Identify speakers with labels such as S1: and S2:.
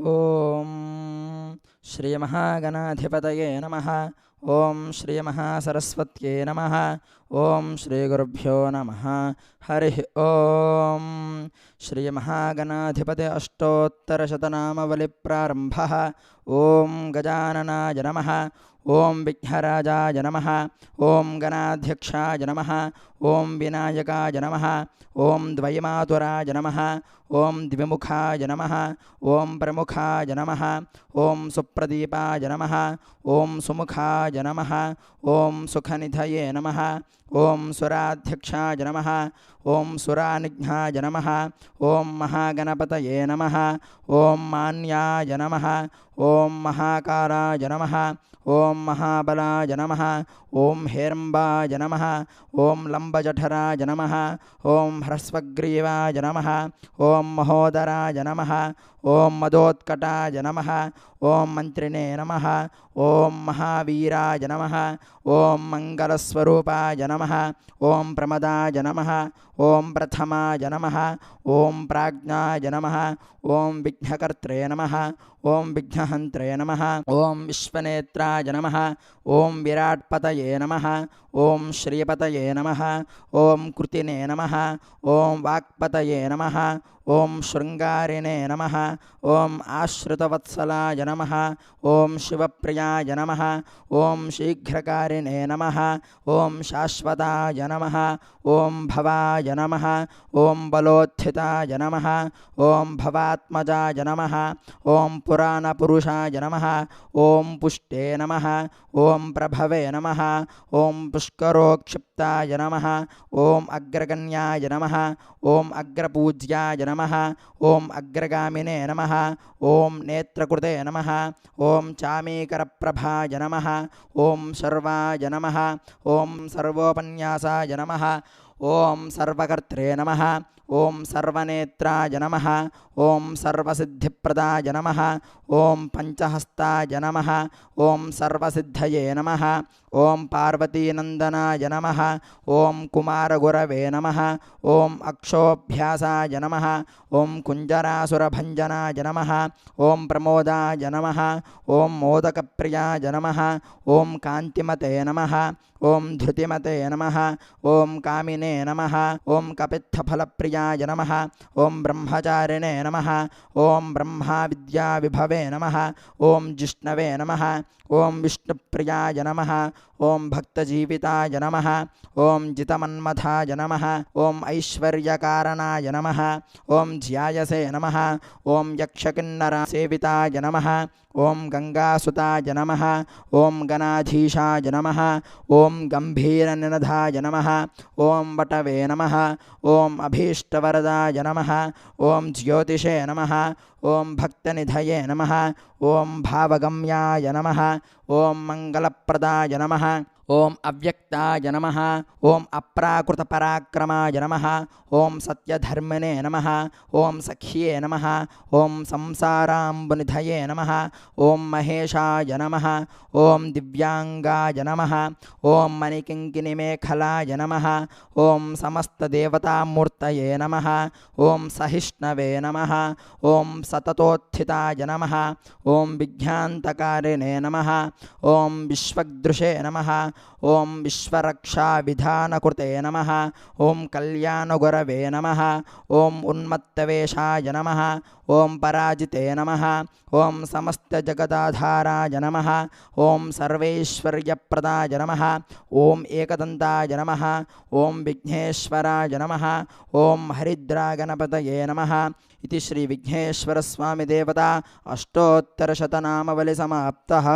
S1: ఓం శ్రీ మహాగణాధిపతయే నమః. ఓం శ్రీ మహాసరస్వత్యే నమః. ఓం శ్రీ గురుభ్యో నమః. హరి ఓం. శ్రీ మహాగణాధిపతి అష్టోత్తరశతనామవళి ప్రారంభః. ఓం గజాననాయ నమః. ఓం విఘ్నరాజాయ నమః. ఓం గణాధ్యక్షాయ నమః. ఓం వినాయకాయ నమః. ఓం ద్వైమాతురాయ నమః. ఓం ద్విముఖాయ నమః. ఓం ప్రముఖాయ నమః. ఓం సుప్రదీపాయ నమః. ఓం సుముఖాయ నమః. ఓం సుఖనిధయే నమః. ఓం సురాధ్యక్షాయ నమః. ఓం సురానిఘ్నాయ నమః. ఓం మహాగణపతయే నమః. ఓం మాన్యాయ నమః. ఓం మహాకారాయ నమః. ఓం మహాబలాయ నమః. ఓం హేరంబాయ నమః. ఓం లంబజఠరాయ నమః. ఓం హ్రస్వగ్రీవాయ నమః. ఓం మహోదరాయ నమః. ఓం మదోత్కటాయ నమః. ఓం మంత్రిణే నమః. ఓం మహావీరాయ నమః. ఓం మంగళస్వరూపాయ నమః. ఓం ప్రమదాయ నమః. ఓం ప్రథమాయ నమః. ఓం ప్రాజ్ఞాయ నమః. ఓం విఘ్నకర్త్రే నమః. ఓం విఘ్నహంత్రే నమః. ఓం విశ్వనేత్రాయ నమః. ఓం విరాట్పతయే నమః. ఓం శ్రీపతయే నమః. ఓం కృతినే నమః. ఓం వాక్పతయే నమః. ఓం శృంగారిణే నమః. ఓం ఆశ్రితవత్సలాయ నమః. ఓం శివప్రియాయ నమః. ఓం శీఘ్రకారిణే నమః. ఓం శాశ్వతాయ నమః. ఓం భవాయ నమః. ఓం బలోత్థితాయ నమః. ఓం భవాత్మజాయ నమః. ఓం పురాణపురుషాయ నమః. ఓం పుష్టే నమః. ఓం ప్రభవే నమః. ఓం పుష్కరోక్షిప్తాయ నమః. ఓం అగ్రగణ్యాయ నమః. ఓం అగ్రపూజ్యాయ నమః. ఓం అగ్రగామినే నమః. ఓం నేత్రకృతే నమః. ఓం చామీకరప్రభాయ నమః. ఓం సర్వాయ నమః. ఓం సర్వోపన్యాసాయ నమః. ఓం సర్వకర్త్రే నమః. ఓం సర్వనేత్రాయ నమః. ఓం సర్వసిద్ధిప్రదాయ నమః. ఓం పంచహస్తాయ నమః. ఓం సర్వసిద్ధయే నమః. ఓం పార్వతీనందనాయ నమః. ఓం కుమారగురవే నమః. ఓం అక్షోభ్యాసాయ నమః. ఓం కుంజరాసురభంజనాయ నమః. ఓం ప్రమోదాయ నమః. ఓం మోదకప్రియాయ నమః. ఓం కాంతిమతే నమః. ఓం ధృతిమతే నమః. ఓం కామినే నమః. ఓం కపిత్థఫలప్రియాయ నమః. ఓం బ్రహ్మచారిణే నమః. ఓం బ్రహ్మా విద్యా విభవే నమః. ఓం జిష్ణవే నమః. ఓం విష్ణుప్రియాయ నమః. ఓం భక్తజీవితాయ నమః. ఓం జితమన్మథాయ నమః. ఓం ఐశ్వర్యకారణాయ నమః. ఓం ధ్యాయసే నమః. ఓం యక్షకిన్నరసేవితాయ నమః. ఓం గంగాసుతాయ నమః. ఓం గణాధీశాయ నమః. ఓం గంభీరనినధాయ నమః. ఓం వటవే నమః. ఓం అభీష్టవరదాయ నమః. ఓం జ్యోతిషే నమః. ఓం భక్తనిధయే నమః. ఓం భావగమ్యాయ నమః. ఓం మంగళప్రదాయ నమః. ఓం అవ్యక్తాయ నమః. ఓం అప్రాకృతపరాక్రమాయ నమః. ఓం సత్యధర్మిణే నమః. ఓం సఖ్యే నమః. ఓం సంసారాంబునిధయే నమః. ఓం మహేశాయ నమః. ఓం దివ్యాంగాయ నమః. ఓం మణికింకిణిమేఖలాయ నమః. ఓం సమస్తదేవతామూర్తయే నమః. ఓం సహిష్ణవే నమః. ఓం సతతోత్థితాయ నమః. ఓం విఘ్నాంతకారిణే నమః. ఓం విశ్వదృశే నమః. ఓం విశ్వరక్షావిధానకృతే నమః. ఓం కళ్యాణగురవే నమః. ఓం ఉన్మత్తవేషాయ నమః. ఓం పరాజితే నమః. ఓం సమస్తజగదాధారాయ నమః. ఓం సర్వైశ్వర్యప్రదాయ నమః. ఓం ఏకదంతాయ నమః. ఓం విఘ్నేశ్వరాయ నమః. ఓం హరిద్రాగణపతయే నమః. ఇది శ్రీ విఘ్నేశ్వరస్వామి దేవతా అష్టోత్తరశతనామవళి సమాప్తః.